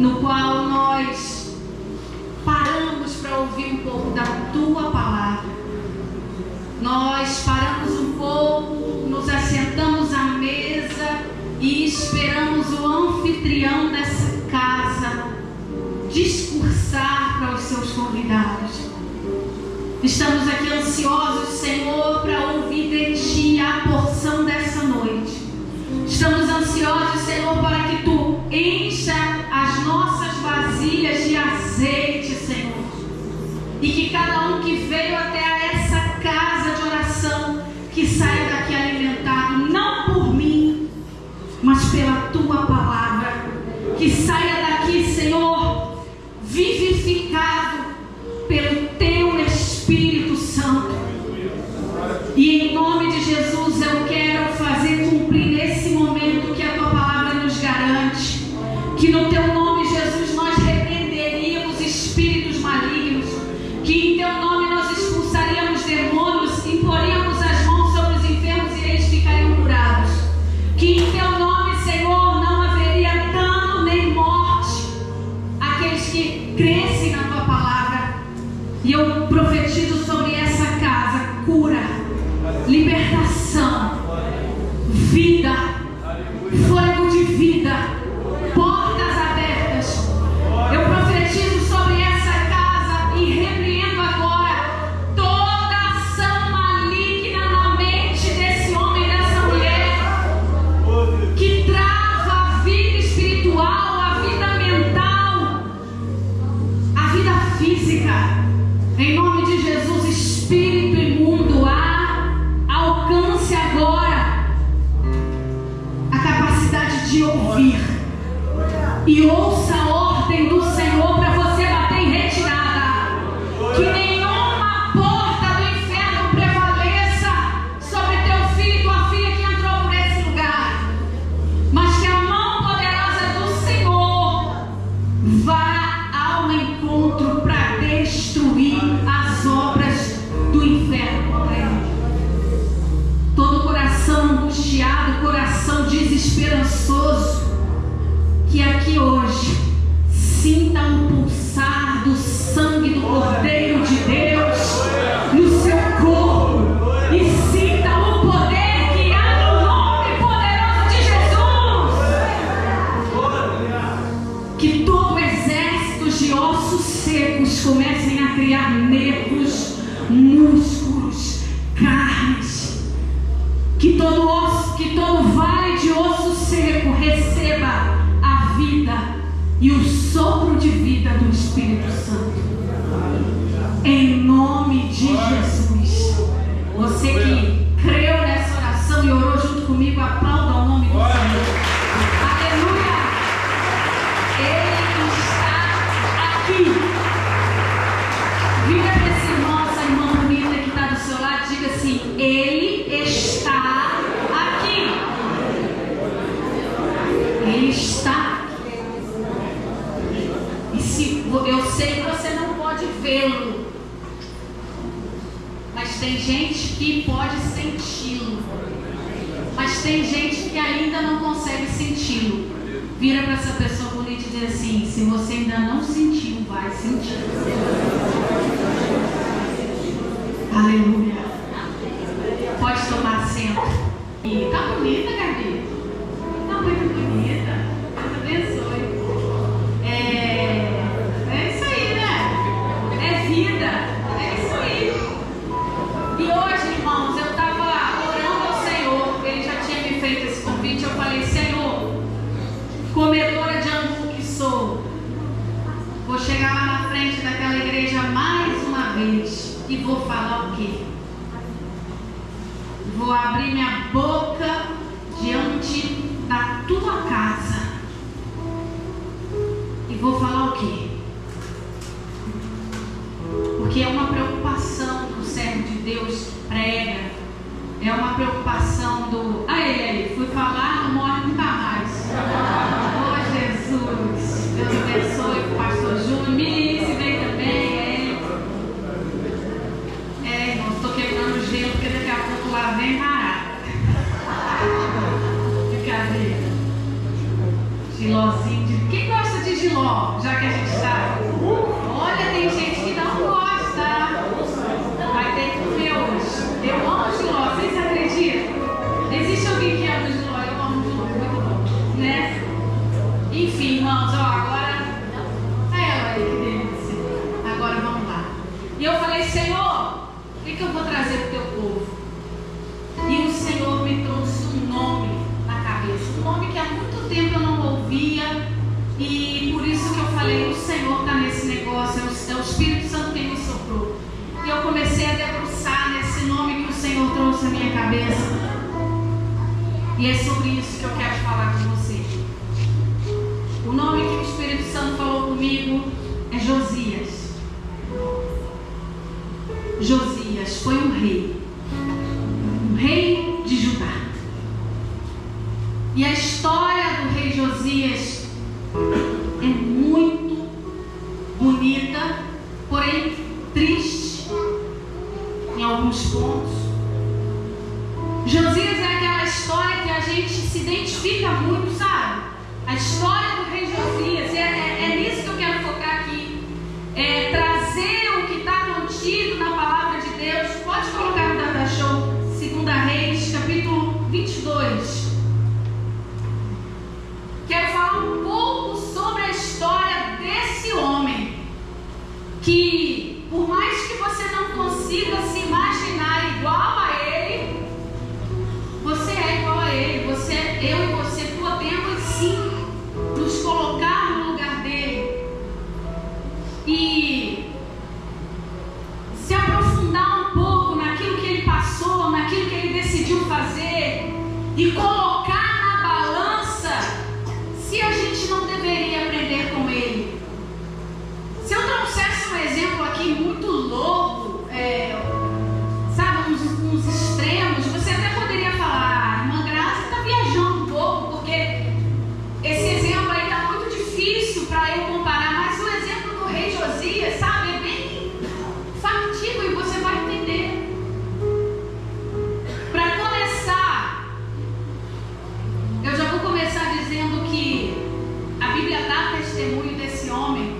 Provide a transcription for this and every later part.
no qual nós paramos para ouvir um pouco da Tua Palavra. Nós paramos um pouco, nos assentamos à mesa e esperamos o anfitrião dessa casa discursar para os seus convidados. Estamos aqui ansiosos, Senhor, para ouvir de Ti a porção dessa noite. Estamos ansiosos, Senhor, para que Tu encha as nossas vasilhas de azeite, Senhor. E que cada um que veio até essa casa de oração, que saia daqui alimentado, não por mim, mas pela Tua palavra. Que saia daqui, Senhor, vivificado pelo Teu Espírito Santo. E em nome de Jesus eu quero fazer cumprir nesse momento que a Tua palavra nos garante. Que no Teu nome, Jesus, nós repreenderíamos espíritos malignos. Que em Teu nome nós expulsaríamos demônios, imporíamos as mãos sobre os enfermos e eles ficariam curados. Que em Teu nome, Senhor, não haveria dano nem morte àqueles que crescem na Tua palavra. E eu profetizo sobre essa casa cura, libertação, vida, fôlego de vida, portas abertas. Eu profetizo sobre essa casa e repreendo agora toda ação maligna na mente desse homem e dessa mulher que trava a vida espiritual, a vida mental, a vida física. Em nome de Jesus, espírito imundo, alcance agora a capacidade de ouvir e ouça a ordem do Senhor para você bater em retirada. Que nenhuma porta do inferno prevaleça sobre teu filho e tua filha que entrou por esse lugar, mas que a mão poderosa do Senhor vá ao encontro para destruir as obras do inferno. Todo coração angustiado, coração desesperançoso, que aqui hoje sinta um pulsar do sangue do Cordeiro de Deus no seu corpo e sinta o poder que há no nome poderoso de Jesus. Que todo exército de ossos secos comecem a criar nervos, músculos, carnes. Que todo osso, que todo vale de osso seco receba a vida e o sopro de vida do Espírito Santo. Em nome de Jesus. Você que creu nessa oração e orou junto comigo, aplauda o nome do Senhor. Aleluia! Ele está aqui. Vira para esse irmão, essa irmã bonita que está do seu lado, diga assim: Ele está aqui. Ele está. E se eu sei que você não pode vê-lo, mas tem gente que pode senti-lo. Mas tem gente que ainda não consegue senti-lo. Vira para essa pessoa bonita e diz assim: se você ainda não sentiu, vai sentir. Aleluia. Pode tomar assento. E tá bonita, Gabi? Tá muito bonita. Deus abençoe. É isso aí, né? É vida. É isso aí. E hoje, irmãos, eu estava orando ao Senhor. Ele já tinha me feito esse convite. Eu falei: Senhor, comedora de angu que sou, vou chegar lá na frente daquela igreja mais uma vez e vou falar o quê? Vou abrir minha boca diante da tua casa e vou falar o quê? Porque é uma preocupação do servo de Deus prega, é uma preocupação do... Aí, fui falar, não morre nunca mais. Oh, Jesus, Deus abençoe o pastor Júnior, Milice vem também, irmão, estou quebrando o gelo porque daqui a pouco lá vem marada. Brincadeira. Gilozinho de... Quem gosta de de Ló, já que a gente está. Olha, tem gente que não gosta. Vai ter que comer hoje. Eu amo de Ló, vocês acreditam? Existe alguém que ama de Ló? Eu amo de Ló, muito bom, né? Enfim, irmãos, ó, agora. Olha aí, que delícia. Agora vamos lá. E eu falei, Senhor, o que eu vou trazer para o teu povo? E o Senhor me trouxe um nome na cabeça, um nome que há muito tempo eu não ouvia, e por isso que eu falei, o Senhor está nesse negócio, é o Espírito Santo quem me soprou. E eu comecei a debruçar nesse nome que o Senhor trouxe à minha cabeça, e é sobre isso que eu quero falar com você. O nome que o Espírito Santo falou comigo é Josias. Josias foi um rei de Judá. E a história do rei Josias é muito bonita, porém triste em alguns pontos. Josias é aquela história que a gente se identifica muito, sabe? A história do rei Josias, é nisso que eu quero focar aqui. É trazer o que está contido na palavra de Deus. Pode colocar no Data Show, 2 Reis, capítulo 22. Quero falar um pouco sobre a história desse homem, que por mais que você não consiga se imaginar igual a ele, você é igual a ele. Eu e você podemos sim nos colocar no lugar dele e se aprofundar um pouco naquilo que ele passou, naquilo que ele decidiu fazer, e colocar na balança se a gente não deveria aprender com ele. Se eu trouxesse um exemplo aqui muito louco, sabe, uns extremos, você até poderia falar, irmã Graça está viajando um pouco, porque esse exemplo aí está muito difícil para eu comparar, mas o exemplo do rei Josias, sabe, é bem factível e você vai entender. Para começar, eu já vou começar dizendo que a Bíblia dá testemunho desse homem,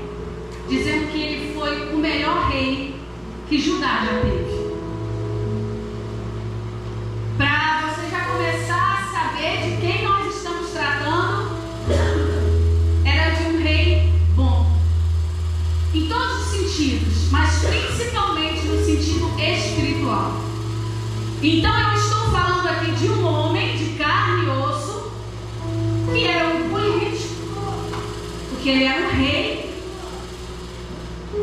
dizendo que ele foi o melhor rei que Judá já teve. Para você já começar a saber de quem nós estamos tratando, era de um rei bom, em todos os sentidos, mas principalmente no sentido espiritual. Então eu estou falando aqui de um homem de carne e osso, que era um político, porque ele era um rei.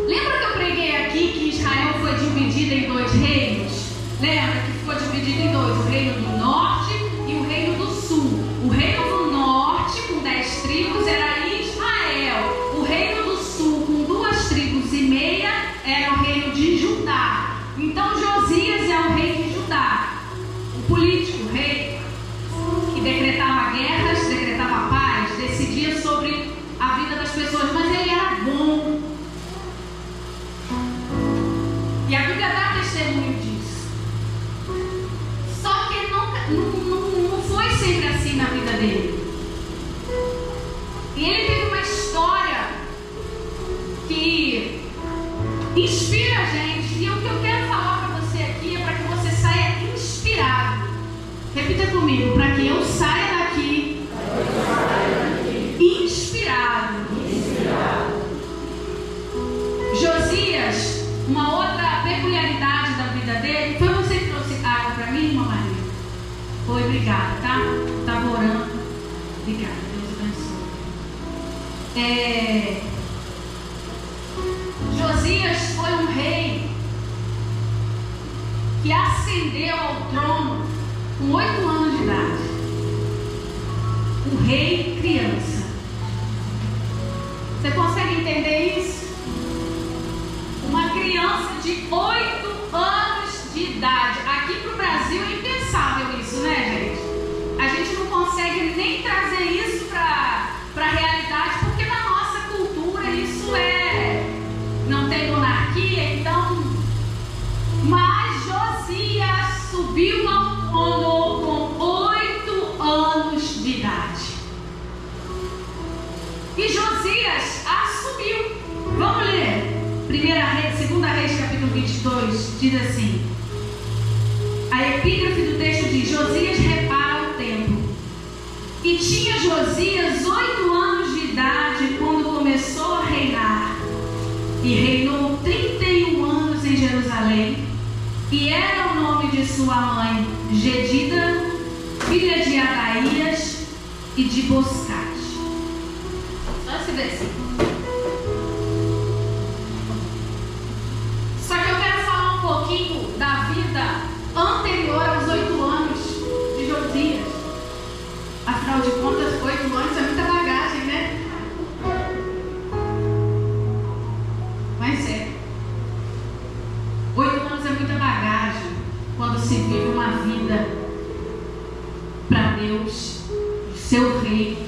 Lembra que eu preguei aqui que Israel foi dividido em 2 reinos? Lembra que ficou dividido em 2, o reino do norte e o reino do sul. O reino do norte, com 10 tribos, era Israel. O reino do sul, com 2 tribos e meia, era o reino de Judá. Então Josias é o rei de Judá, o político, o rei que decretava guerras, decretava paz, decidia sobre a vida das pessoas, mas ele era bom. E a Bíblia dá testemunho disso. Só que não foi sempre assim na vida dele. E ele teve uma história que inspira a gente. E o que eu quero falar para você aqui é para que você saia inspirado. Repita comigo, para que eu saia daqui inspirado. Josias, uma outra peculiaridade da vida dele, foi você que trouxe água para mim, irmã Maria? Foi, obrigada, tá? Estava orando. Obrigada, Deus abençoe. Josias foi um rei que ascendeu ao trono com 8 anos de idade. Um rei criança. Você consegue entender isso? Uma criança de 8 anos de idade. Aqui para o Brasil é impensável isso, né, gente? A gente não consegue nem trazer isso para a realidade, porque na nossa cultura isso não tem monarquia, então. Mas Josias subiu ao trono com 8 anos de idade. E Josias assumiu. Vamos ler. 2 Reis, capítulo 22, diz assim. A epígrafe do texto diz: Josias repara o templo. E tinha Josias 8 anos de idade quando começou a reinar. E reinou 31 anos em Jerusalém. E era o nome de sua mãe Jedida, filha de Adaías e de Boscate. Só esse versículo. Só que eu quero falar um pouquinho da vida anterior aos 8 anos de Josias. Afinal de contas, 8 anos é muita bagagem, né? Mas é. 8 anos é muita bagagem quando se vive uma vida para Deus, seu rei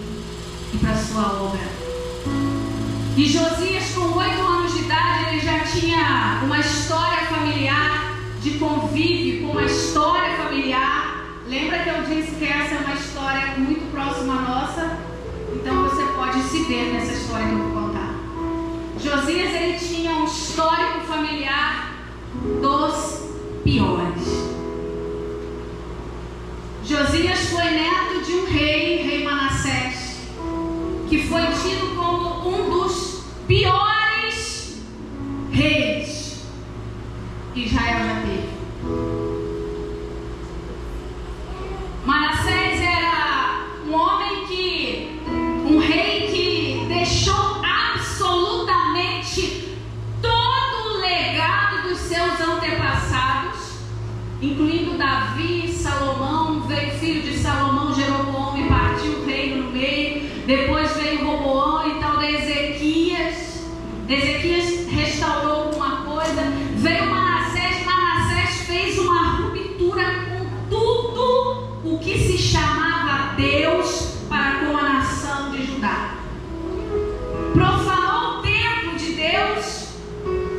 e para sua obra. E Josias, com 8 anos de idade, ele já tinha uma história familiar de convívio, com uma história familiar. Lembra que eu disse que essa é uma história muito próxima à nossa? Então você pode se ver nessa história que eu vou contar. Josias, ele tinha um histórico familiar dos piores. Josias foi neto de um rei Manassés, que foi tido como um dos piores reis que Israel já teve. Manassés era um rei que deixou absolutamente todo o legado dos seus antepassados, incluindo Davi, Salomão. Veio filho de Salomão, Jeroboão, e partiu o reino no meio. Depois veio Roboão e tal de Ezequias. Ezequias restaurou alguma coisa. Veio Manassés. Manassés fez uma ruptura com tudo o que se chamava Deus para com a nação de Judá. Profanou o templo de Deus.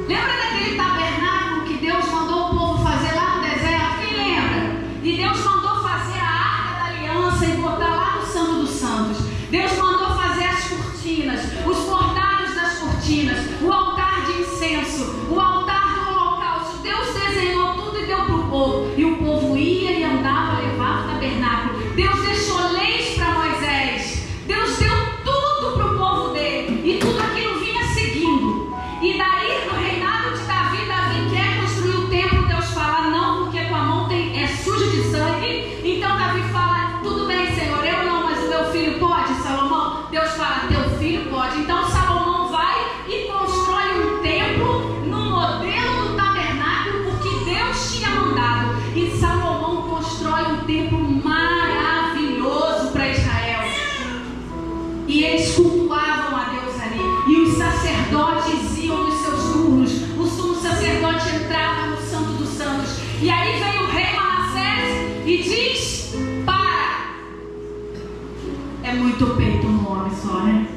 Lembra daquele tabernáculo que Deus mandou o povo fazer lá no deserto? Quem lembra? E Deus mandou fazer a Arca da Aliança e botar lá no Santo dos Santos. Deus mandou fazer as cortinas, os bordados das cortinas, o altar de incenso, o altar do holocausto. Deus desenhou tudo e deu para o povo. E o povo ia e andava, levava o tabernáculo. Deus deixou leis para Moisés. Deus deu tudo para o povo dele. E tudo aquilo vinha seguindo. E daí, no reinado de Davi, Davi quer construir o templo. Deus fala: não, porque tua mão é suja de sangue. Então Davi fala: tudo bem, Senhor, eu não, mas o meu filho pode, Salomão? Deus fala: teu filho pode. Então Salomão vai e constrói um templo no modelo do tabernáculo, porque Deus tinha mandado. E Salomão constrói um templo maravilhoso para Israel. E eles cultuavam a Deus ali. E os sacerdotes iam nos seus turnos. O sumo sacerdote entrava no Santo dos Santos. E aí vem o rei Manassés e diz: para! É muito peito no homem só, né?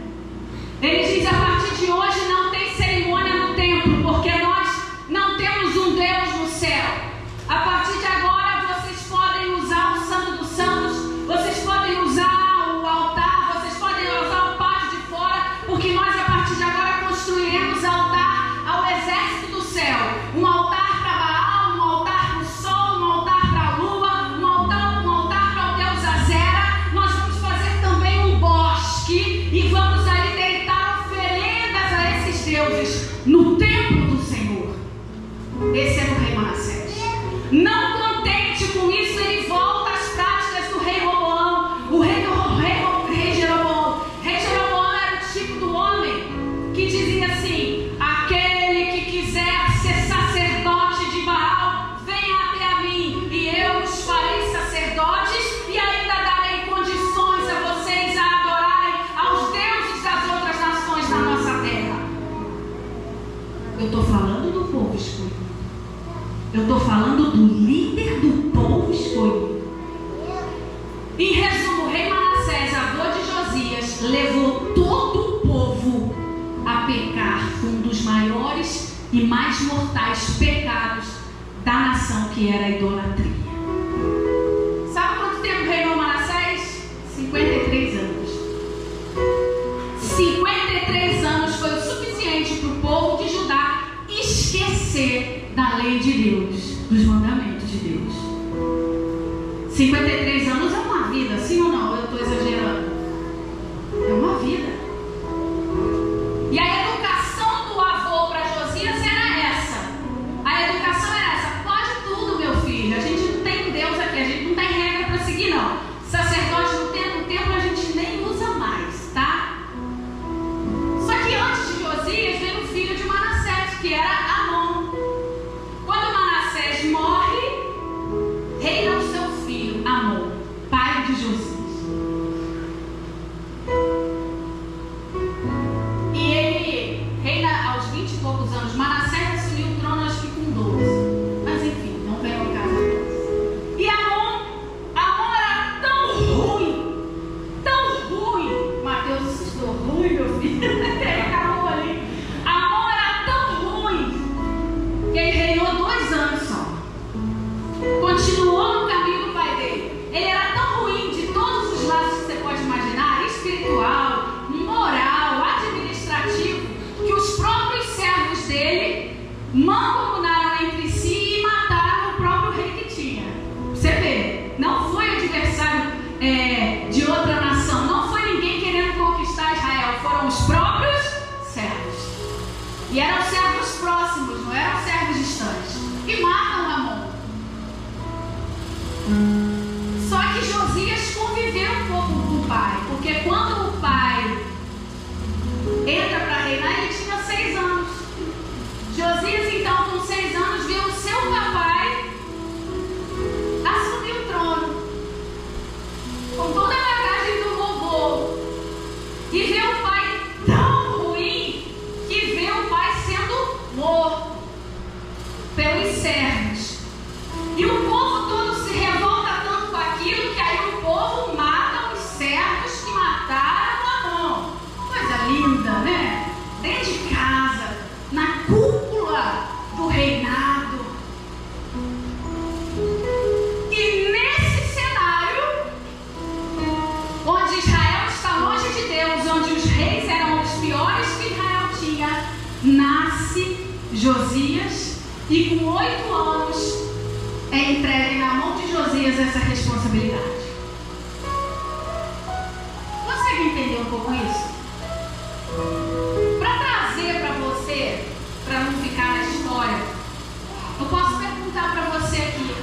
Ele diz: a partir de hoje não tem cerimônia no templo, porque nós não temos um Deus no céu. A partir de agora vocês podem usar o Santo dos Santos, vocês podem usar o altar, vocês podem usar o pátio de fora, porque nós a partir de agora construiremos altar ao exército do céu. Um altar para Baal, um altar para o sol, um altar para a lua, um altar para o Deus Azera. Nós vamos fazer também um bosque e vamos ali deitar oferendas a esses deuses no templo do Senhor. Esse era o rei Manassés. Não contente com isso, ele volta às práticas do rei Roboão. O rei Jeroboão. Rei Jeroboão era o tipo do homem que dizia assim: aquele que quiser ser sacerdote de Baal, venha até a mim, e eu os farei sacerdotes, e ainda darei condições a vocês a adorarem aos deuses das outras nações da nossa terra. Eu estou falando do povo escolhido. Eu estou falando do líder do povo escolhido. Em resumo, o rei Manassés, avô de Josias, levou todo o povo a pecar com um dos maiores e mais mortais pecados da nação, que era a idolatria. Sabe quanto tempo reinou Manassés? 53 anos. 53 anos foi o suficiente para o povo de Judá esquecer da lei de Deus, dos mandamentos de Deus. 53 anos é uma vida, sim ou não? Eu estou exagerando. É uma vida. E a educação do avô para Josias era essa. A educação era essa. Pode tudo, meu filho. A gente não tem Deus aqui, a gente não tem regra para seguir, não. Sacerdote no templo a gente nem usa mais, tá? Só que antes de Josias veio o filho de Manassés, que era Amon. Quando Manassés morre, reina o seu filho, Amon, pai de Josias. E ele reina aos 20 e poucos anos. Manassés assumiu o trono, acho que com 12. Mas enfim, não veio ao caso agora. E Amon era tão ruim. Mateus assustou. Ruim, meu filho. Ele acabou ali. Amon era tão ruim que ele reinou 2 anos só. Continuou no caminho do pai dele. Ele era tão ruim de todos os lados que você pode imaginar, espiritual, moral, administrativo, que os próprios servos dele mancomunaram entre si e mataram o próprio rei que tinha. Você vê, não foi adversário de outra nação, não foi ninguém querendo conquistar Israel, foram os próprios servos. E eram servos próximos, não eram servos distantes. E matam Amon. Só que Josias conviveu um pouco com o pai, porque quando o pai entra para reinar, ele tinha 6 anos. Josias, então, com 6 anos, viu o seu papai assumir o trono, com toda a bagagem do vovô, e vê o pai tão ruim que vê o pai sendo morto pelos servos. E o povo todo se revolta tanto com aquilo que aí o povo mata os servos que mataram Amon. Coisa linda, né? Dentro de casa, na cúpula do reinado. E nesse cenário, onde Israel está longe de Deus, onde os reis eram os piores que Israel tinha, nasce Josias e com 8 anos é entregue na mão de Josias essa responsabilidade. Consegue entender um pouco isso? Para trazer para você, para não ficar na história, eu posso perguntar para você aqui: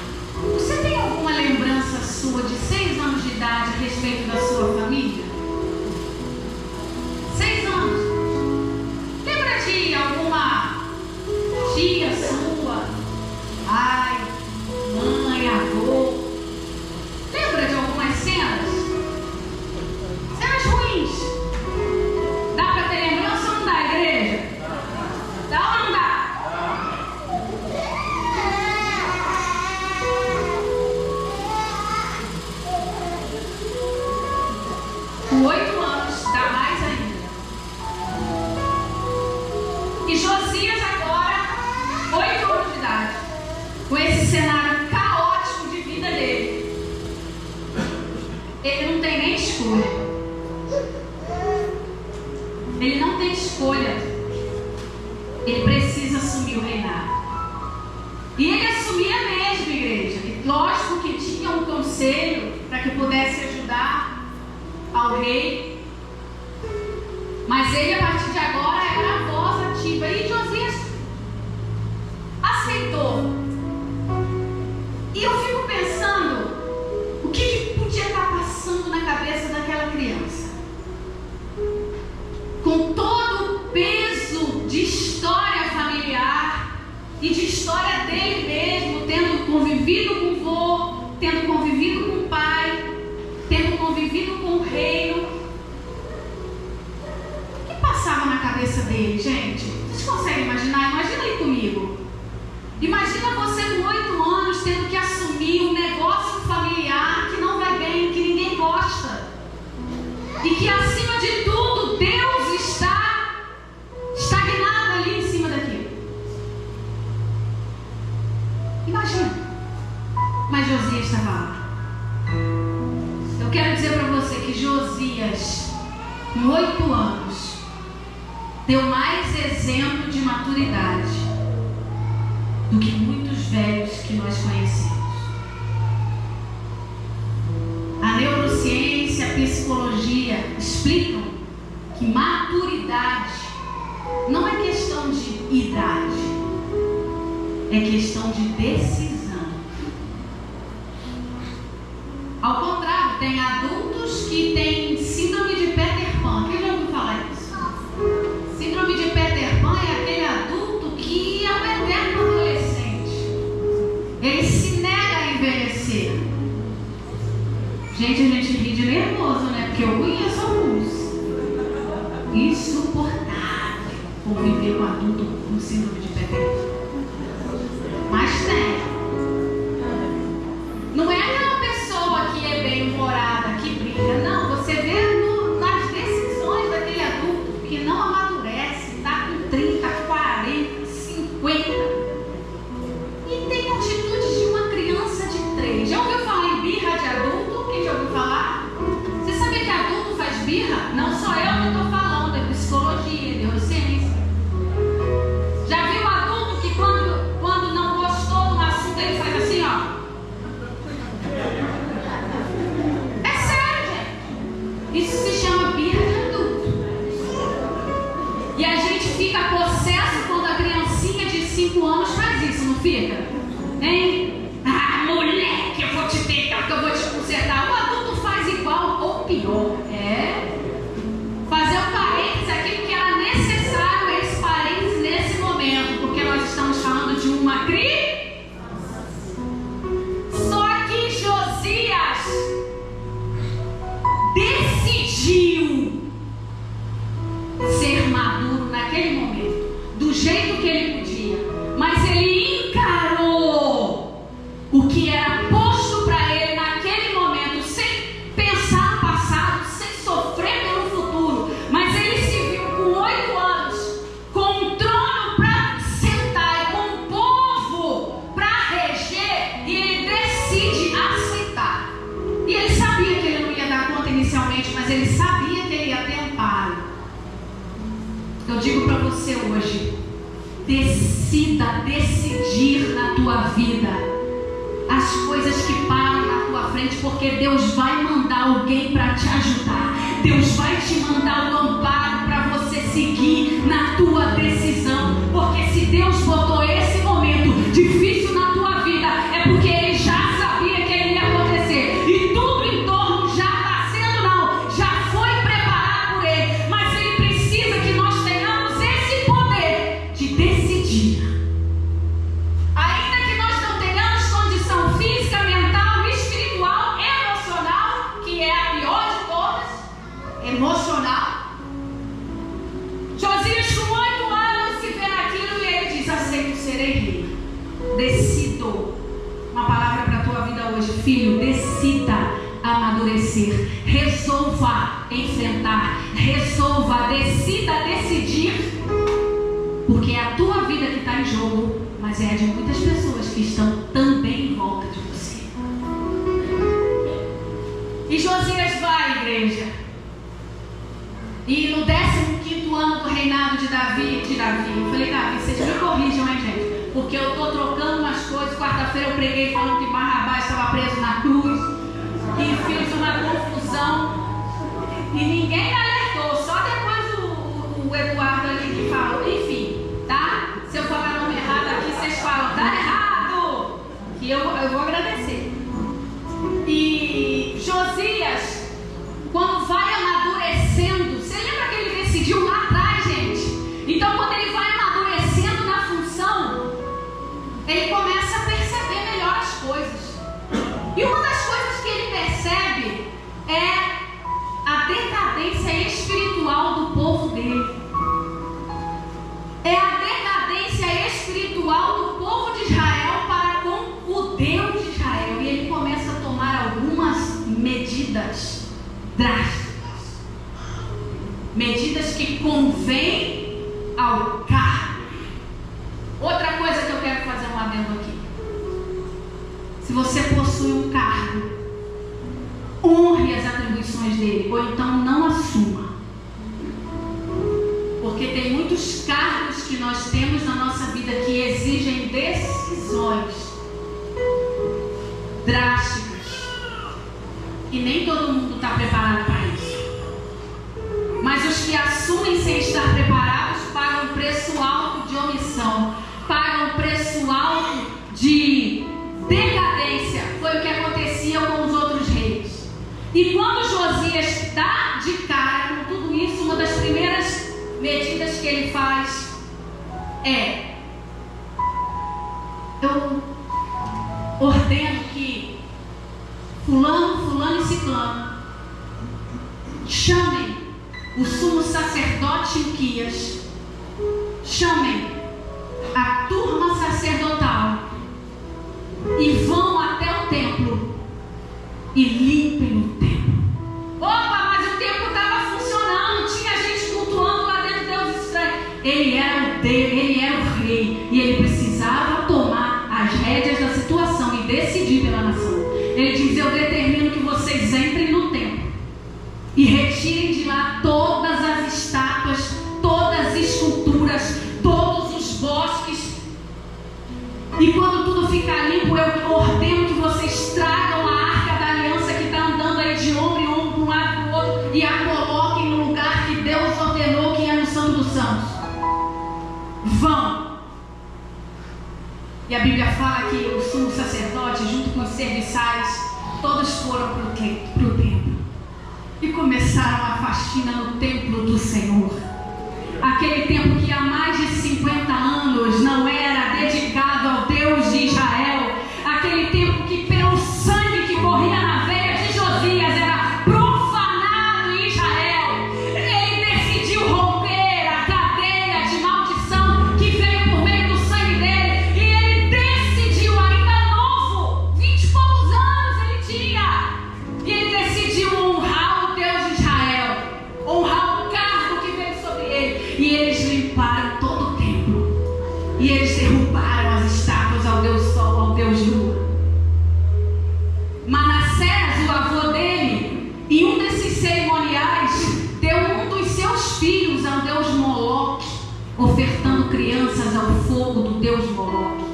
você tem alguma lembrança sua de 6 anos de idade a respeito da sua família? 6 anos. Lembra de alguma tia sua? Ai, mãe, avô? Lembra de algumas cenas? Cenas ruins. Dá para ter lembrança ou não dá, igreja? Dá ou não dá? Com 8 anos, dá mais ainda. E Josias agora, 8 anos de idade, com esse cenário caótico de vida dele, ele não tem nem escolha. Ele não tem escolha. Ele precisa assumir o reinado. E ele assumia mesmo, igreja. E lógico que tinha um conselho para que pudesse ajudar ao rei. Mas ele, a partir de agora, era a voz ativa. E Josias aceitou. E eu fico pensando o que podia estar passando na cabeça daquela criança, com todo o peso de história familiar e de história dele mesmo, tendo convivido com o vô, tendo convivido com o pai, tendo convivido com o reino. O que passava na cabeça dele, gente? Vocês conseguem imaginar? Imagina aí comigo. Imagina você com 8 anos tendo que assumir um negócio familiar que não vai bem, que ninguém gosta. E que acima de tudo, Deus está estagnado ali em cima daquilo. Imagina. Mas Josias estava lá. Eu quero dizer para você que Josias, com 8 anos, deu mais exemplo de maturidade do que muitos velhos que nós conhecemos. A neurociência, a psicologia explicam que maturidade não é questão de idade, é questão de decisão. Ao contrário, tem adultos que têm síndrome de Peter Pan. Quem já ouviu falar isso? Síndrome de Peter Pan é aquele adulto que é um eterno adolescente. Ele se nega a envelhecer. Gente, a gente ri de nervoso, né? Porque eu conheço alguns. Insuportável conviver com adulto com síndrome de Peter Pan. Mas tem. Não é aquela pessoa que é bem-humorada, que brinca. Não, você vê nas decisões daquele adulto que não amadurece, está com 30, 40, 50. E tem atitudes de uma criança de 3. Já ouviu falar em birra de adulto? Quem já ouviu falar? Você sabia que adulto faz birra? Não sou eu que estou falando, é psicologia, é neurociência. Já viu adulto que quando não gostou de um assunto, ele faz assim, ó? É sério, gente. Isso se chama birra de adulto. E a gente fica possesso quando a criancinha de 5 anos faz isso, não fica? Hein? Ah, moleque, eu vou te pegar, que eu vou te consertar. O adulto faz igual ou pior. É. Fazer um parênteses aqui, porque era necessário esse parênteses nesse momento, porque nós estamos falando de uma criança. Só que Josias decidiu ser maduro naquele momento, do jeito que ele podia, mas ele encarou o que era posto para ele naquele momento, sem pensar no passado, sem sofrer pelo futuro. Mas ele se viu com 8 anos, com um trono para sentar e com um povo para reger, e ele decide aceitar. E ele sabia que ele não ia dar conta inicialmente, mas ele sabia que ele ia ter amparo. Eu digo para você hoje, decida decidir na tua vida as coisas que param na tua frente, porque Deus vai mandar alguém para te ajudar. Deus vai te mandar o amparo para você seguir na tua decisão, porque se Deus botou esse momento difícil na tua vida, é porque Ele já sabia que ele ia acontecer, e tudo em torno já está sendo, não, já foi preparado por Ele, mas Ele precisa que nós tenhamos esse poder de decidir. Ainda que nós não tenhamos condição física, mental, espiritual, emocional, que é a pior de todas, emocional. Josias, com 8 anos, se vê naquilo e ele diz: aceito, serei rei. Decido. Uma palavra para a tua vida hoje, filho: decida amadurecer, resolva enfrentar, resolva, decida decidir, porque é a tua vida que está em jogo, mas é a de muitas pessoas que estão também em volta de você. E Josias vai, igreja, e no 15º ano do reinado de Davi, eu falei: Davi, vocês me corrijam, hein, gente? Porque eu estou trocando umas coisas. Quarta-feira eu preguei falando que Barrabás estava preso na cruz, e fiz uma confusão, e ninguém me alertou, só depois o Eduardo ali que falou. Enfim, tá? Se eu falar nome errado aqui, vocês falam: tá errado, que eu vou agradecer. E Josias, quando vai amadurecendo, você lembra que ele decidiu lá atrás, gente? Então, quando ele vai amadurecendo na função, ele começa a perceber melhor as coisas. E uma das coisas que ele percebe é a decadência espiritual do povo dele. É a decadência espiritual do povo de Israel para com o Deus de Israel. E ele começa a tomar algumas medidas drásticas. Medidas que convêm ao cargo. Outra coisa que eu quero fazer um adendo aqui. Se você possui um cargo, honre as atribuições dele, ou então não assuma. Porque Porque tem muitos cargos que nós temos na nossa vida que exigem decisões drásticas. E nem todo mundo está preparado para isso. Mas os que assumem sem estar preparados pagam um preço alto de omissão, pagam um preço alto de decadência. Foi o que acontecia com os outros reis. E quando Josias dá de cara com tudo isso, uma das primeiras medidas que ele faz é: eu ordeno que fulano e ciclano chamem o sumo sacerdote Hilquias, chamem a turma sacerdotal e vão até o templo e limpem o templo. Opa, mas o templo estava funcionando, tinha gente cultuando lá dentro, Deus estranho. Ele era o rei e ele precisava tomar as rédeas da situação e decidir pela nação. Ele diz: eu determino que vocês entrem no templo e retirem de lá todas as estátuas, todas as esculturas, todos os bosques. E quando tudo ficar limpo, eu ordeno que vocês tragam a arca da aliança que está andando aí de ombro em ombro, para um lado e para o outro, e a coloquem no lugar que Deus ordenou, que é no Santo dos Santos. Vão. E a Bíblia fala que o sumo sacerdote, junto com os serviçais, todos foram para o templo e começaram a faxina no templo do Senhor. Aquele templo que há mais de 50 anos não era dedicado ao Deus de Israel. Aquele templo que, pelo sangue que corria na veia de Josias, era profanado em Israel. Ele decidiu romper a cadeia de maldição que veio por meio do sangue dele. E ele decidiu, ainda novo, 20 e poucos anos ele tinha, e ele decidiu honrar o Deus de Israel, honrar o cargo que veio sobre ele. E eles limparam todo o templo, e eles derrubaram as estátuas ao Deus Sol, ao Deus Lua. Manassés, o avô dele, em um desses cerimoniais, deu um dos seus filhos ao Deus Moloque, ofertando crianças ao fogo do Deus Moloque.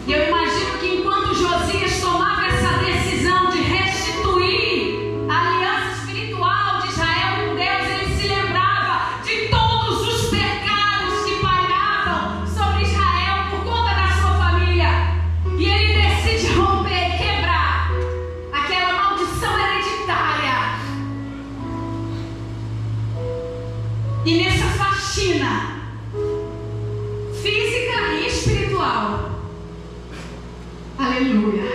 Eu imagino que enquanto Josias tomava essa decisão de restituir a aliança espiritual de Israel com Deus, ele se lembrava de todos os pecados que pairavam sobre Israel por conta da sua família. E ele decide romper, quebrar aquela maldição hereditária. E nessa faxina física e espiritual, aleluia,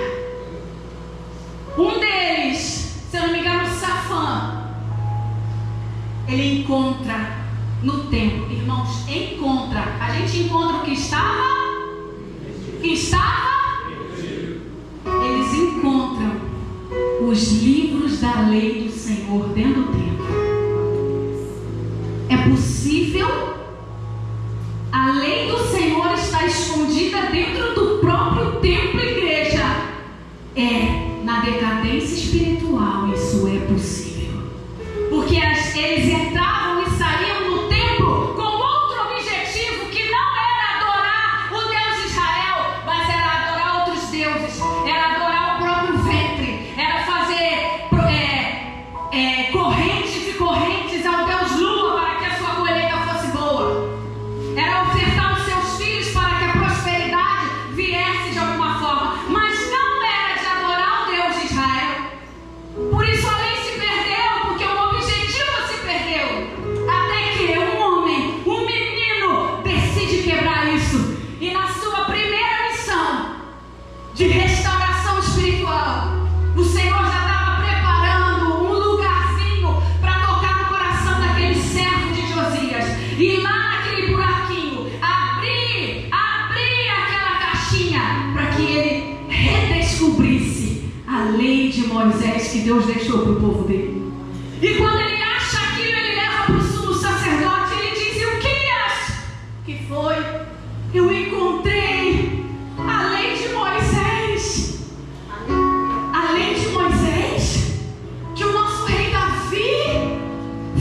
um deles, se eu não me engano, Safã, ele encontra no templo, irmãos, encontra. A gente encontra o que estava? Eles encontram os livros da lei do Senhor dentro do templo. É possível? A lei do Senhor está escondida dentro do próprio templo, igreja. Na decadência espiritual isso é possível. Porque eles entravam e saíam do templo com outro objetivo, que não era adorar o Deus de Israel, mas era adorar outros deuses, era adorar o próprio ventre, era fazer correntes e correntes ao Deus Lua para que a sua colheita fosse boa, era ofertar os seus filhos para que a prosperidade viesse de alguma forma, mas não era de adorar o Deus de Israel. Por isso a lei se perdeu, porque o objetivo se perdeu, até que um homem, um menino, decide quebrar isso, e na sua primeira missão de restauração espiritual, o Senhor já estava preparando um lugarzinho para tocar no coração daquele servo de Josias, e lá naquele buraquinho abrir aquela caixinha para que ele redescobrisse a lei de Moisés que Deus deixou para o povo dele. E quando ele acha aquilo, ele leva para o sumo sacerdote e ele diz: Hilquias, que foi? Eu encontrei a lei de Moisés. A lei de Moisés que o nosso rei Davi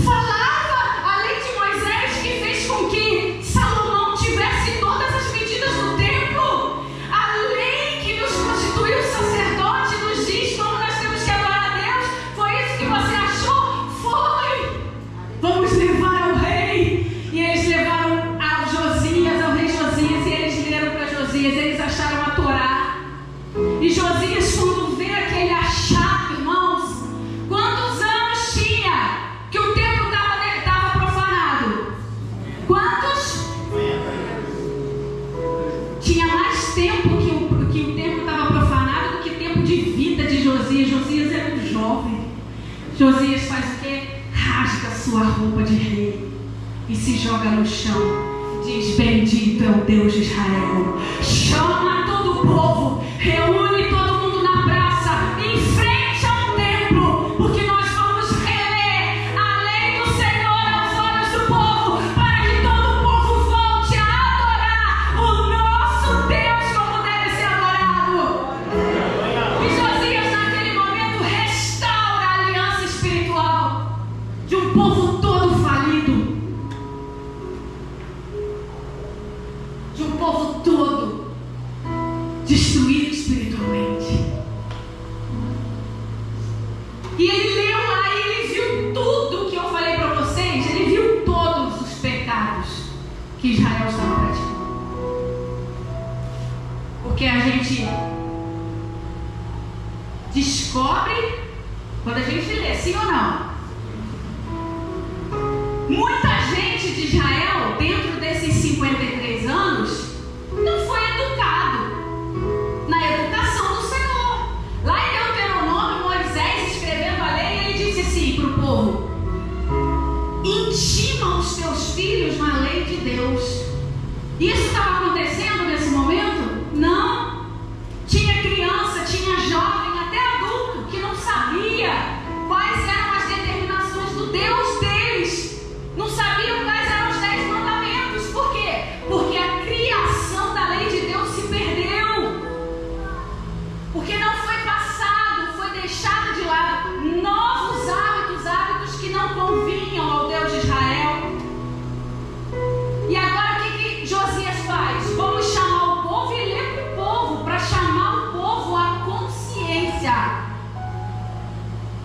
falava, a lei de Moisés que Josias faz o quê? Rasga sua roupa de rei e se joga no chão. Diz: bendito é o Deus de Israel. Chama todo o povo, reúne todo mundo na praça, em frente ao templo, porque nós vamos reler a lei do Senhor aos olhos do povo, para que todo o povo volte a adorar o nosso Deus como deve ser adorado. E Josias, naquele momento, restaura a aliança espiritual de um povo todo falido, de um povo todo destruído espiritualmente. E ele leu lá e ele viu tudo que eu falei para vocês. Ele viu todos os pecados que Israel estava praticando. Porque a gente descobre quando a gente lê, sim ou não? Muita gente de Israel, dentro desses 53 anos, não foi educado na educação do Senhor. Lá em Deuteronômio, Moisés, escrevendo a lei, ele disse assim para o povo: intima os teus filhos na lei de Deus. Isso estava acontecendo nesse momento? Não. Tinha criança, tinha jovem, até adulto, que não sabia quais eram as determinações do Deus deles. Não sabiam quais eram os 10 mandamentos. Por quê? Porque a criação da lei de Deus se perdeu. Porque não foi passado, foi deixado de lado. Novos hábitos que não convinham ao Deus de Israel. E agora o que Josias faz? Vamos chamar o povo e ler para o povo, para chamar o povo à consciência.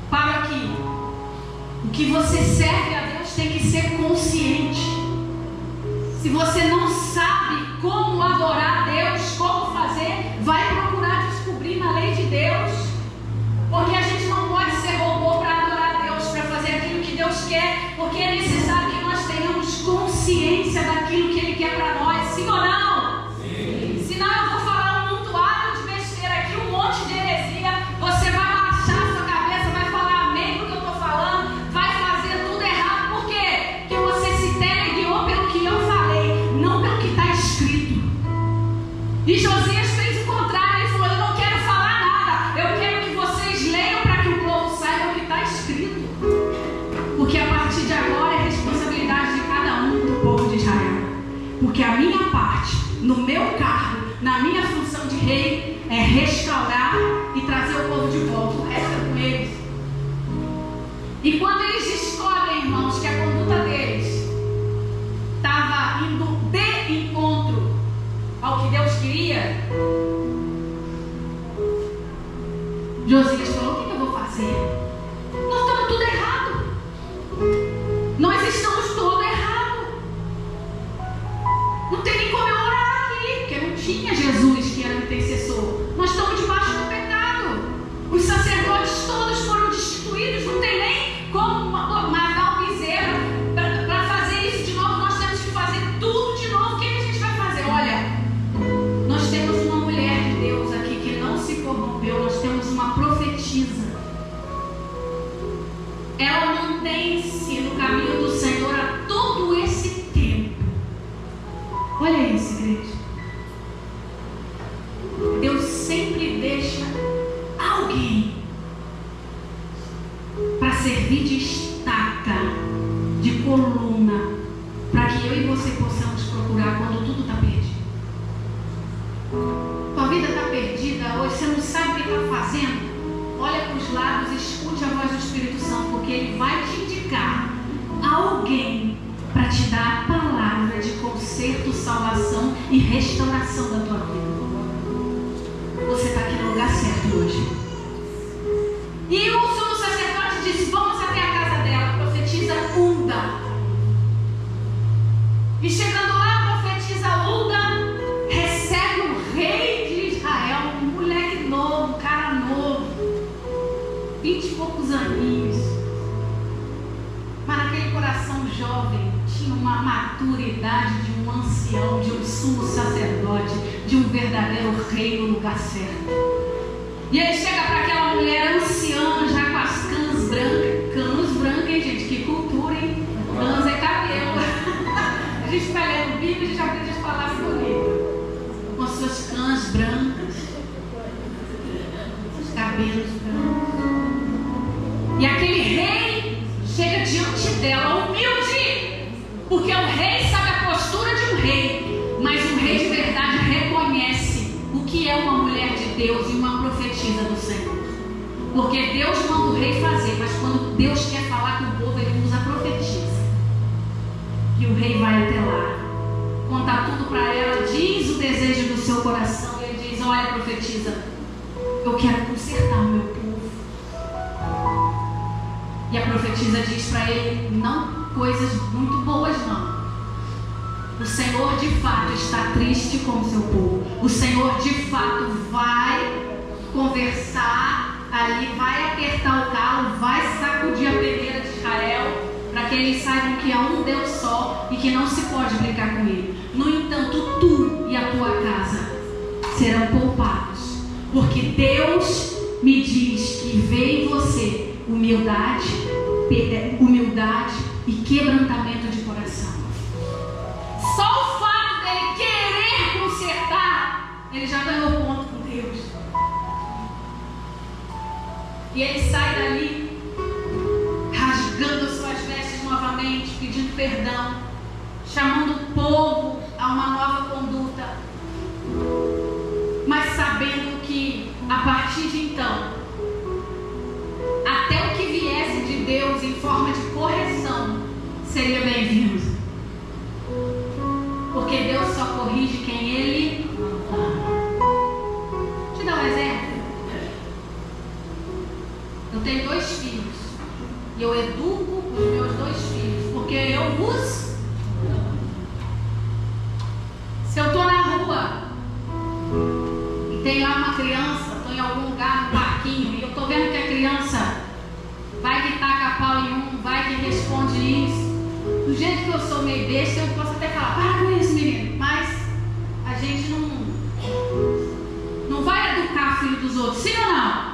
Para que o que você serve a Deus tem que ser consciente. Se você não sabe como adorar a Deus, como fazer, vai procurar descobrir na lei de Deus. Porque a gente não pode ser robô para adorar a Deus, para fazer aquilo que Deus quer, porque é necessário que nós tenhamos consciência daquilo que Ele quer para nós, sim ou não? Sim. Senão eu vou falar um montoado de besteira aqui, um monte de heresia, você vai baixar a sua cabeça, vai falar amém porque eu estou falando, vai fazer tudo errado. Por quê? Porque você se teleguiou pelo que eu falei, não pelo que está escrito. E Josias fez o contrário, ele falou: eu não quero falar nada, eu quero que vocês leiam para que o povo saiba o que está escrito. Porque a partir de agora é responsabilidade de cada um do povo de Israel. Porque a minha parte, no meu cargo, na minha função de rei, é restaurar e trazer o povo de volta. O resto é com eles. E quando eles descobrem, irmãos, que a conduta deles estava indo de encontro ao que Deus queria, Josias falou: o que eu vou fazer? Nós estamos tudo errado. Nós estamos todo errado. Não tem nem como eu orar aqui, porque não tinha Jesus que era o intercessor. Nós estamos debaixo do pecado. Os sacerdotes todos foram destituídos. Não tem nem como matar o bezerro para fazer isso de novo. Nós temos que fazer tudo de novo. O que a gente vai fazer? Olha, nós temos uma mulher de Deus aqui que não se corrompeu. Nós temos uma profetisa. Ela mantém-se no caminho do Senhor há todo esse tempo. Olha isso, igreja. Deus sempre deixa alguém para servir de estaca, de coluna, para que eu e você possamos procurar quando tudo está perdido. Tua vida está perdida hoje, você não sabe o que está fazendo. Olha para os lados, escute a voz do Espírito Santo, porque Ele vai te indicar alguém para te dar a palavra de conserto, salvação e restauração da tua vida. Você está aqui no lugar certo hoje. E o sumo sacerdote disse: vamos até a casa dela, a profetisa Hulda. E chegando lá, a profetisa Hulda recebe o rei de Israel, um moleque novo, um cara novo, 20 e poucos aninhos, mas naquele coração jovem tinha uma maturidade de um ancião, de um sumo sacerdote, de um verdadeiro rei no lugar certo. E ele chega para aquela mulher anciã, já com as cãs brancas, Canos brancos, hein, gente? Que cultura, hein? Canos é cabelo. A gente vai ler no Bíblia e a gente aprende a falar bonito. Com suas cãs brancas, os cabelos brancos. E aquele rei chega diante dela, humilde, porque o rei sabe a postura de um rei, mas um rei de verdade reconhece o que é uma mulher de Deus e uma profetisa do Senhor. Porque Deus manda o rei fazer, mas quando Deus quer falar com o povo, ele usa a profetisa. E o rei vai até lá, conta tudo para ela, diz o desejo do seu coração, e ele diz: olha, profetisa, eu quero consertar o meu povo. E a profetisa diz para ele: não coisas muito boas, não. O Senhor de fato está triste com o seu povo. O Senhor de fato vai conversar ali, vai apertar o calo, vai sacudir a peneira de Israel, para que eles saibam que há um Deus só e que não se pode brincar com ele. No entanto, tu e a tua casa serão poupados, porque Deus me diz que vê em você humildade e quebrantamento de coração. Só o fato dele querer consertar, ele já ganhou ponto com Deus. E ele sai dali rasgando as suas vestes novamente, pedindo perdão, chamando o povo a uma nova conduta, mas sabendo que a partir de então, até o que viesse de Deus em forma de correção seria bem-vindo, porque Deus só corrige quem Ele ama. Deixa eu dar um exemplo. Eu tenho 2 filhos e eu educo os meus 2 filhos porque eu os amo. Se eu estou na rua e tem lá uma criança, estou em algum lugar, no parquinho, e eu estou vendo que a criança vai que taca pau em um, vai que responde isso, do jeito que eu sou meio besta, eu posso até falar: para com isso, menino. Mas a gente não vai educar filho dos outros, sim ou não?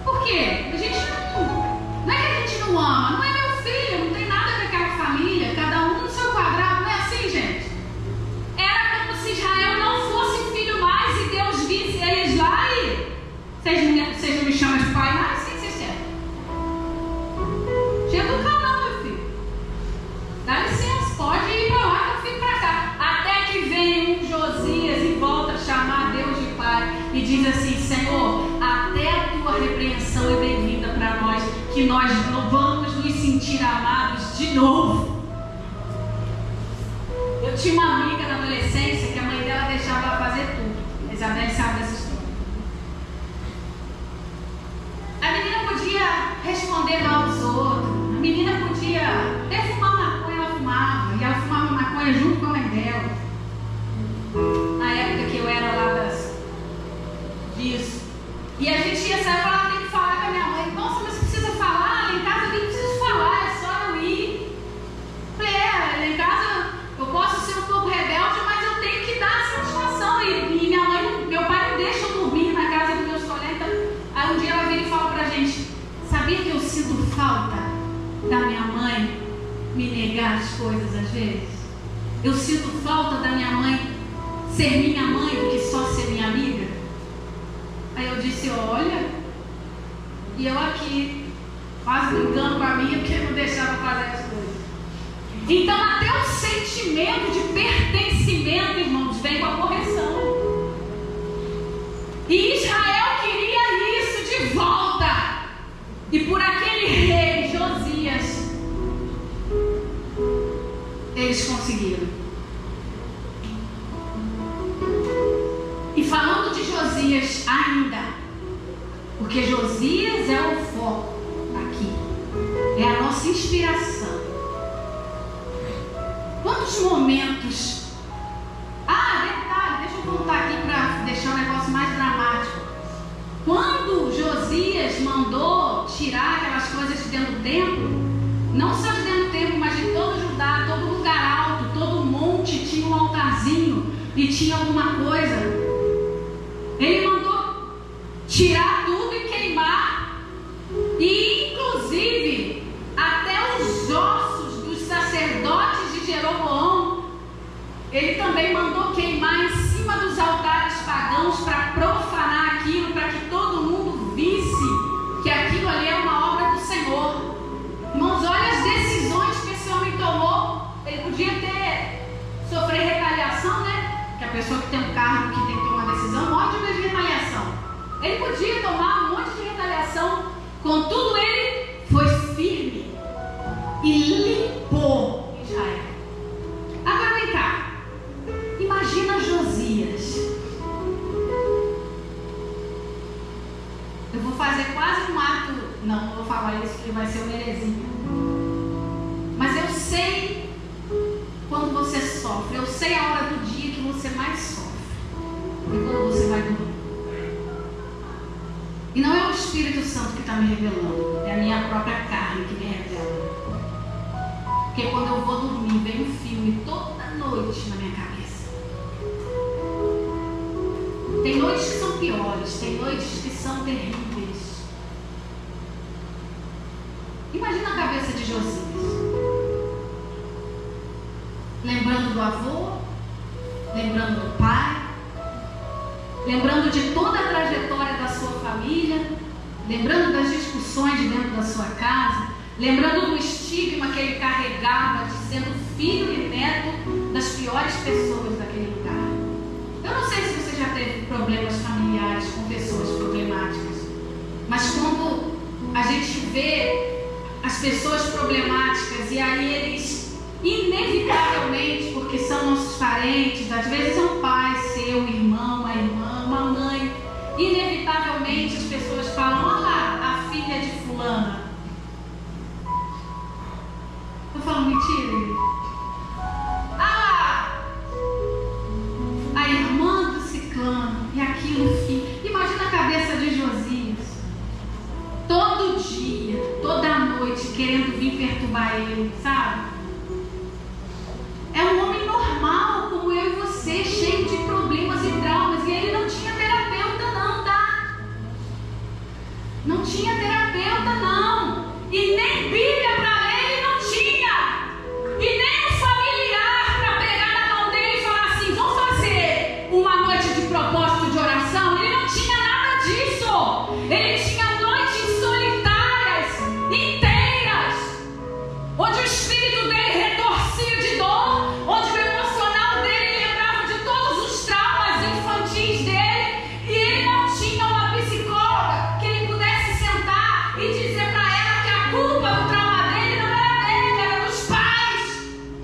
Por quê? A gente não é que a gente não ama, não é meu filho, não tem nada com aquela família, cada um no seu quadrado, não é assim, gente? Era como se Israel não fosse filho mais e Deus visse eles lá e vocês não me chamam de pai mais, o que vocês querem? Te educar não, meu filho. Dá licença, pode ir para lá que eu fico para cá. Até que vem um Josias e volta a chamar Deus de pai e diz assim: Senhor, até a tua repreensão é bem-vinda para nós, que nós não vamos nos sentir amados de novo. Eu tinha uma amiga na adolescência que a mãe dela deixava ela fazer tudo. A Isabel sabe dessa história. A menina podia responder mal aos outros, a menina podia até fumar maconha, ela fumava, e ela fumava maconha junto com a mãe dela. Na época que eu era lá disso. E a gente ia sair e falar: tem que falar com a minha mãe. Nossa, mas você precisa falar? Lá em casa eu nem preciso falar, é só eu ir. Falei: lá em casa eu posso ser um pouco rebelde, mas eu tenho que dar satisfação. E minha mãe, meu pai não deixa eu dormir na casa dos meus colegas. Aí um dia ela veio e falou pra gente: sabia que eu sinto falta da minha mãe me negar as coisas às vezes? Eu sinto falta da minha mãe ser minha mãe do que só ser minha amiga. Aí eu disse: olha, e eu aqui quase brincando com a minha porque não deixava fazer as coisas. Então até o sentimento de pertencimento, irmãos, vem com a correção. E Israel queria isso de volta. E por aquele rei Josias, eles conseguiram. E falando de Josias ainda, porque Josias é o foco aqui, é a nossa inspiração. Quantos momentos... detalhe, deixa eu voltar aqui para deixar o negócio mais dramático. Quando Josias mandou tirar aquelas coisas de dentro do templo, não só de dentro do templo, mas de todo Judá, todo lugar alto, todo monte tinha um altarzinho e tinha alguma coisa. Ele mandou tirar tudo e queimar Jeroboão, ele também mandou queimar em cima dos altares pagãos para profanar aquilo, para que todo mundo visse que aquilo ali é uma obra do Senhor. Irmãos, olha as decisões que esse homem tomou. Ele podia sofrer retaliação, né? Que a pessoa que tem um cargo, que tem que tomar decisão, morre de retaliação. Ele podia tomar um monte de retaliação, contudo ele foi firme e limpou Israel. Agora vem cá, imagina Josias. Eu vou fazer quase um ato, não vou falar isso porque vai ser uma heresia, mas eu sei quando você sofre, eu sei a hora do dia que você mais sofre, e quando você vai dormir. E não é o Espírito Santo que está me revelando, é a minha própria carne que me revela. Porque quando eu vou dormir, vem um filme toda noite na minha cabeça. Tem noites que são piores, tem noites que são terríveis. Imagina a cabeça de Josias. Lembrando do avô, lembrando do pai, lembrando de toda a trajetória da sua família, lembrando das discussões de dentro da sua casa, lembrando do estigma que ele carregava de sendo filho e neto das piores pessoas daquele lugar. Eu não sei se você já teve problemas familiares com pessoas problemáticas, mas quando a gente vê as pessoas problemáticas e aí eles inevitavelmente, porque são nossos parentes, às vezes é um pai seu, um irmão, uma irmã, uma mãe, inevitavelmente as pessoas falam: olha lá, a filha de fulana. Eu falo mentira? Ah, a irmã do ciclano, e aquilo, imagina a cabeça de Josias, todo dia, toda noite, querendo vir perturbar ele, sabe? É um homem normal, como eu e você, cheio de problemas e traumas. E ele não tinha terapeuta não, tá? Não tinha terapeuta não. E nem Bíblia para ler ele não tinha. E nem um familiar para pegar na mão dele e falar assim: vamos fazer uma noite de propósito de oração. Ele não tinha nada disso. Ele tinha noites solitárias, inteiras, onde o espírito dele retorcia de dor, onde o emocional dele lembrava de todos os traumas infantis dele, e ele não tinha uma psicóloga que ele pudesse sentar e dizer para ela que a culpa do trauma dele não era dele, era dos pais.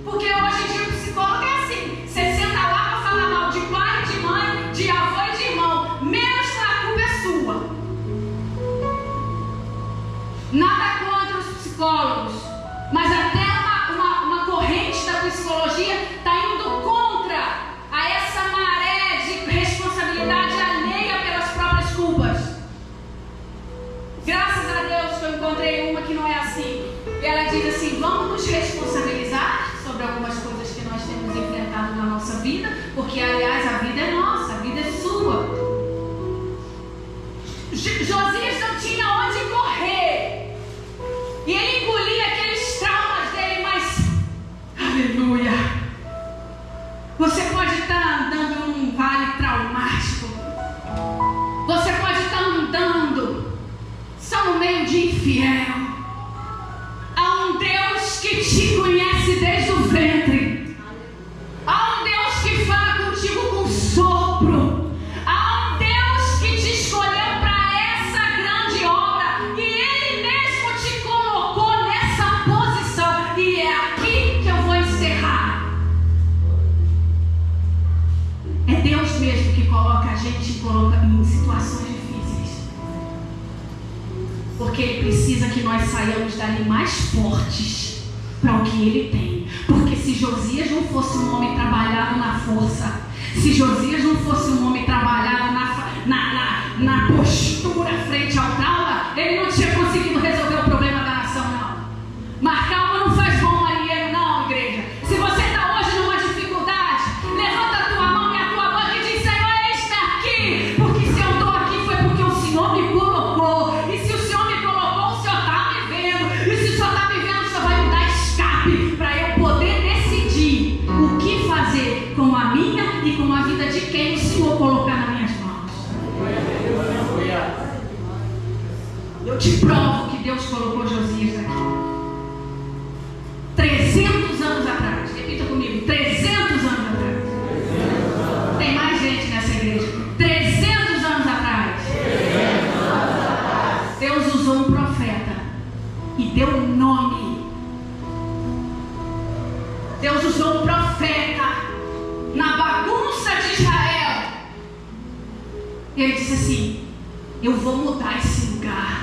Porque hoje em dia o psicólogo é assim: você senta lá para falar mal de pai, de mãe, de avô e de irmão, menos que a culpa é sua. Nada contra os psicólogos, mas até uma corrente da psicologia está indo contra a essa maré de responsabilidade alheia pelas próprias culpas. Graças a Deus que eu encontrei uma que não é assim. E ela diz assim: vamos nos responsabilizar sobre algumas coisas que nós temos enfrentado na nossa vida, porque aliás a vida é nossa, a vida é sua. Josias não tinha onde correr, e ele engolia aqueles traumas dele, mas aleluia, você pode estar andando num vale traumático, você pode estar andando só no meio de infiel. Há um Deus que te conhece desde o ventre, há um Deus que fala contigo com sopro, há um Deus que te escolheu para essa grande obra, e Ele mesmo te colocou nessa posição. E é aqui que eu vou encerrar. É Deus mesmo que coloca a gente em situações difíceis, porque Ele precisa que nós saiamos dali mais fortes para o que Ele tem. Porque se Josias não fosse um homem trabalhado na força, se Josias não fosse um homem trabalhado na postura frente ao trauma, ele não tinha conseguido resolver o problema da nação, não. Mas calma não faz bom marinheiro, não, igreja. Se você está hoje numa dificuldade, levanta a tua mão e a tua boca e diz: Senhor, eis-me aqui. Porque se eu estou aqui foi porque o Senhor me colocou. E se o Senhor me colocou, o Senhor está me vendo. E se o Senhor está me vendo, o Senhor vai me dar escape para eu poder decidir Eu te provo que Deus colocou Josias aqui. 300 anos atrás. Repita comigo. 300 anos atrás. Tem mais gente nessa igreja. 300 anos atrás. Deus usou um profeta e deu um nome. Deus usou um profeta na bagunça de Israel. E ele disse assim: eu vou mudar esse lugar.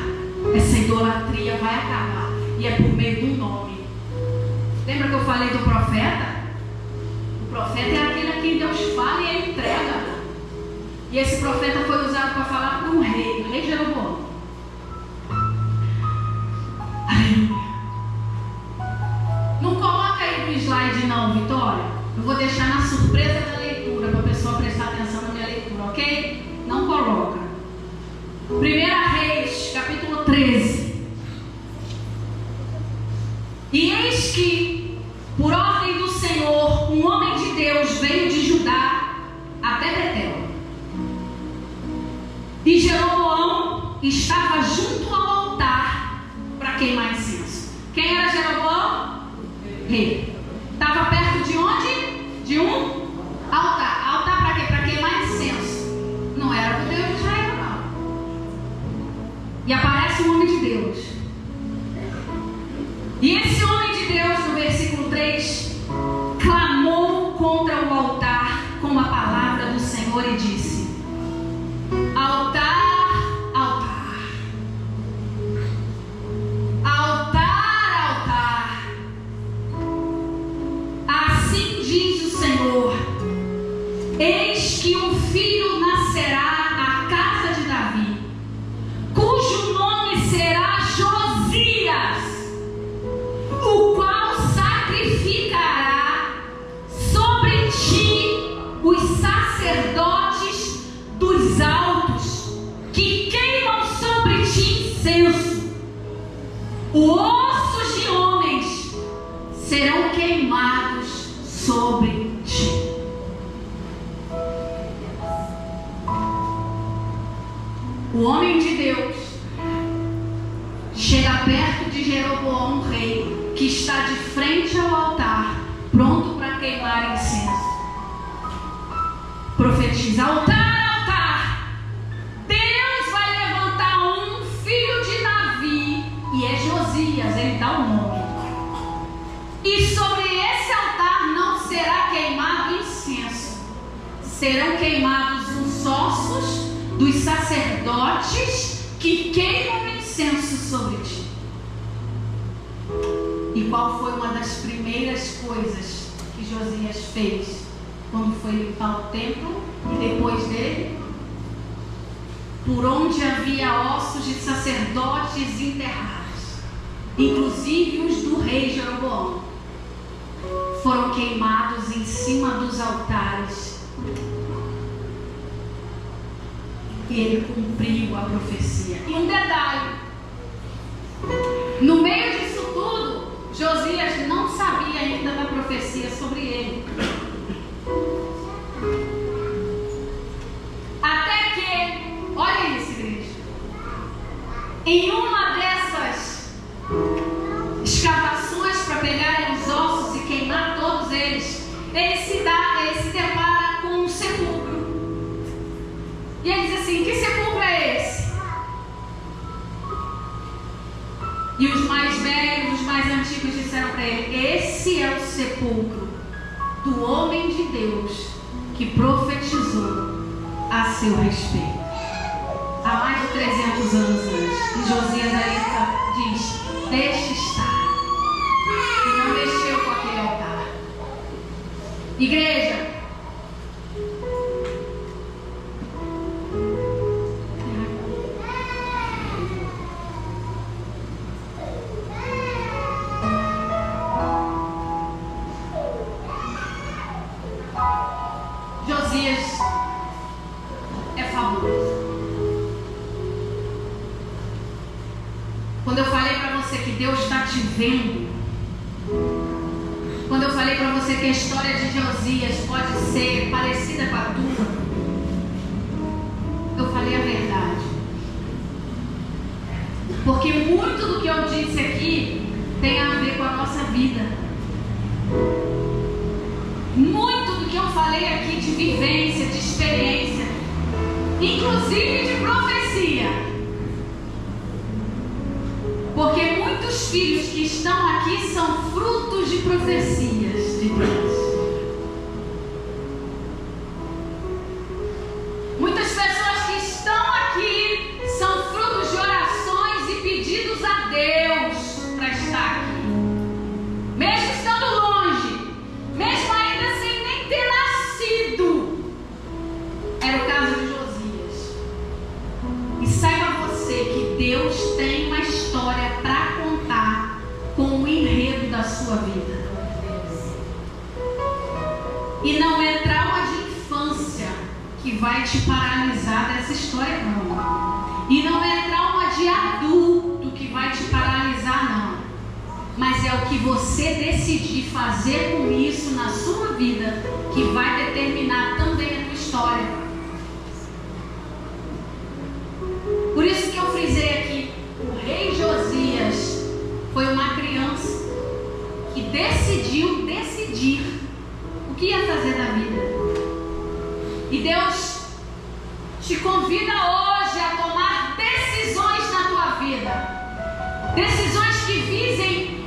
Essa idolatria vai acabar. E é por meio do nome. Lembra que eu falei do profeta? O profeta é aquele a quem Deus fala e ele entrega. E esse profeta foi usado para falar para um rei, o rei Jeroboão. Aleluia. Não coloca aí no slide não, Vitória. Eu vou deixar na surpresa da leitura para a pessoa prestar atenção na minha leitura, ok? Não coloca. 1 Reis, capítulo 13. E eis que, por ordem do Senhor, um homem de Deus veio de Judá até Betel. E Jeroboão estava junto ao altar para queimar incenso. Quem era Jeroboão? Rei. Estava perto de onde? De um altar. Altar para quê? Para queimar incenso. Não era o Deus de Israel, não. E aparece um homem de Deus. E esse homem de Deus, no versículo 3, clamou contra o altar com a palavra do Senhor e disse: altar, altar, altar, altar, assim diz o Senhor: eis que um filho nascerá à casa de Davi, cujo nome será Josias, o qual sacrificará sobre ti os sacerdotes dos altos, que queimam sobre ti incenso. Ossos de homens serão queimados sobre ti. O homem de Deus chega perto de Jeroboão, rei, que está de frente ao altar, pronto para queimar incenso. Profetiza: altar, altar, Deus vai levantar um filho de Davi, e é Josias, ele dá o nome. E sobre esse altar não será queimado incenso, serão queimados os ossos dos sacerdotes que queimam incenso sobre ti. E qual foi uma das primeiras coisas que Josias fez quando foi limpar o templo e depois dele? Por onde havia ossos de sacerdotes enterrados, inclusive os do rei Jeroboão, foram queimados em cima dos altares. E ele cumpriu a profecia. E um detalhe: no meio disso tudo, Josias não sabia ainda da profecia sobre ele. Até que, olha isso, igreja, em uma dessas escavações para pegarem os ossos e queimar todos eles, ele se depara com um sepulcro. E ele diz assim: que sepulcro é esse? E os mais velhos, os mais antigos disseram para ele: esse é o sepulcro do homem de Deus que profetizou a seu respeito há mais de 300 anos antes. E Josias ali diz: deixe estar. E não mexeu com aquele altar. Igreja, Josias é famoso. Quando eu falei para você que Deus está te vendo, quando eu falei para você que a história de Josias pode ser parecida com a tua, eu falei a verdade. Porque muito do que eu disse aqui tem a ver com a nossa vida. Muito do que eu falei aqui de vivência, de experiência, inclusive de profecia. Porque muitos filhos que estão aqui são frutos de profecias de Deus. Muitas pessoas que estão aqui são frutos de orações e pedidos a Deus para estar aqui. Mesmo estando longe, mesmo ainda sem nem ter nascido. Era o caso de Josias. E saiba você que Deus tem uma história para contar com o enredo da sua vida. E não é trauma de infância que vai te paralisar dessa história, não. E não é trauma de adulto que vai te paralisar, não. Mas é o que você decidir fazer com isso na sua vida que vai determinar também a tua história. Por isso que eu frisei aqui, o rei Josias foi uma criança que decidiu decidir o que ia fazer da vida. E Deus te convida hoje a tomar decisões na tua vida. Decisões que visem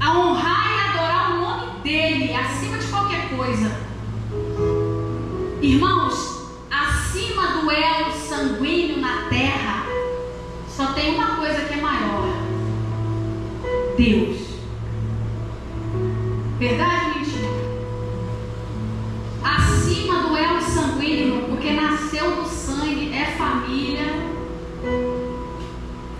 a honrar e adorar o nome dEle acima de qualquer coisa. Irmãos, acima do elo sanguíneo na terra, só tem uma coisa que é maior: Deus. Verdade ou mentira? Acima do elo sanguíneo, porque nasceu do sangue, é família.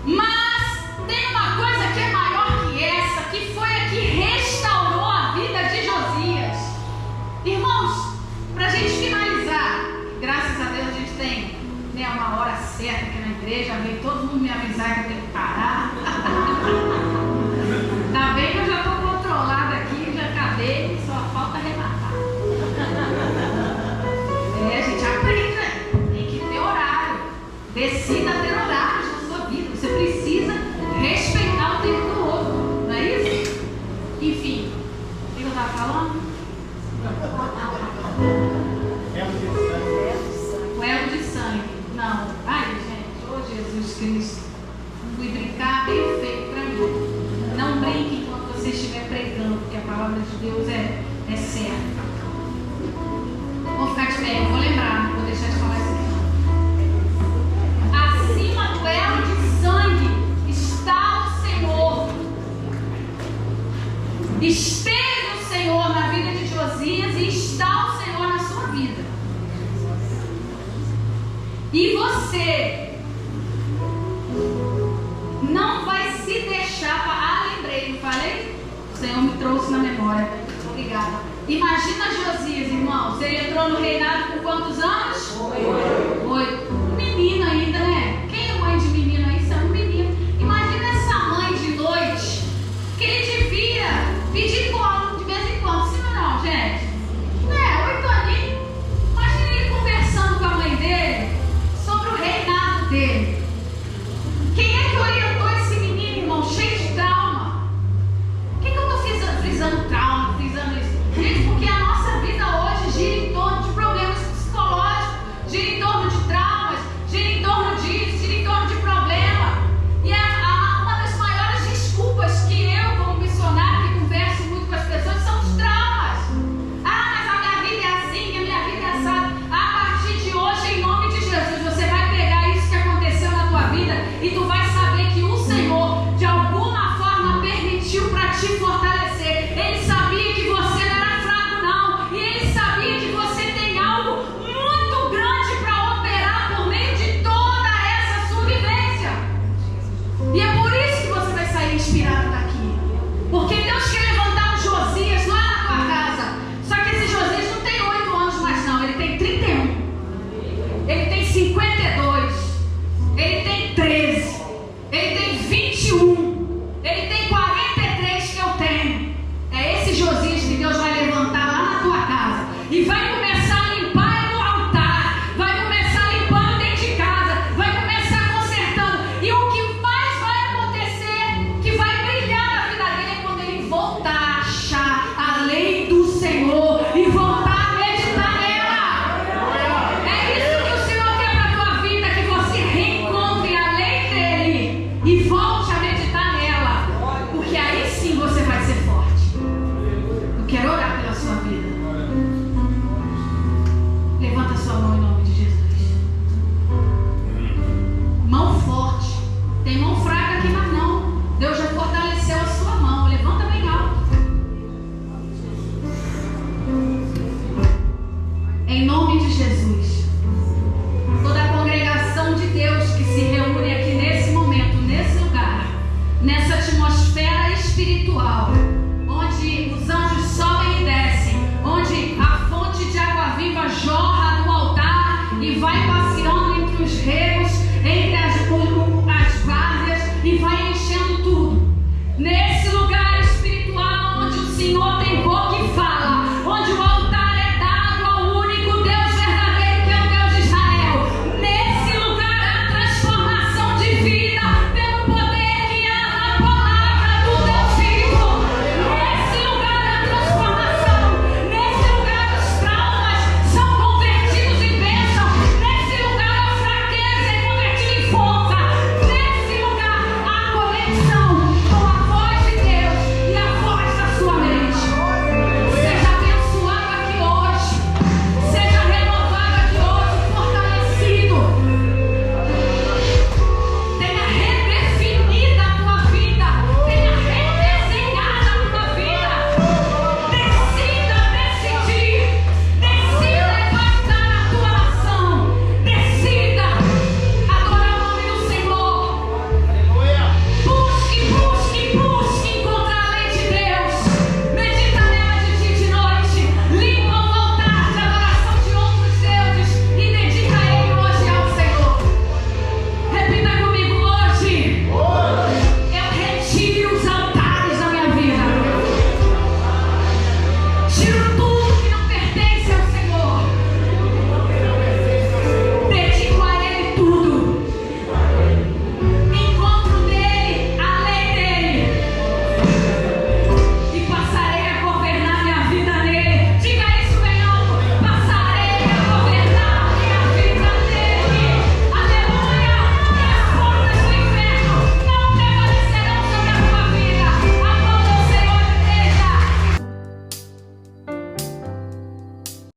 Mas tem uma coisa que é maior que essa, que foi a que restaurou a vida de Josias. Irmãos, para a gente finalizar, graças a Deus a gente tem, né, uma hora certa aqui na igreja, veio todo mundo me avisar que eu tenho que parar. Tá bem que eu já estou controlada aqui, já acabei, só falta arrematar. A gente aprende, né? Tem que ter horário. Decida ter horários na sua vida. Você precisa respeitar o tempo do outro, não é isso? Enfim, o que eu estava falando? O elo de sangue. Não. Ai, gente, ô Jesus Cristo. Fui brincar bem feito para mim. Não brinque enquanto você estiver pregando, porque a palavra de Deus é certa. Vou ficar de pé, não vou lembrar, não vou deixar de falar isso aqui. Acima do elo de sangue está o Senhor. Esteve o Senhor na vida de Josias e está o Senhor na sua vida. E você não vai se deixar para... lembrei, não falei? O Senhor me trouxe na memória. Obrigada. Imagina Josias, irmãos. Ele entrou no reinado com quantos anos? 8. Menino ainda, né?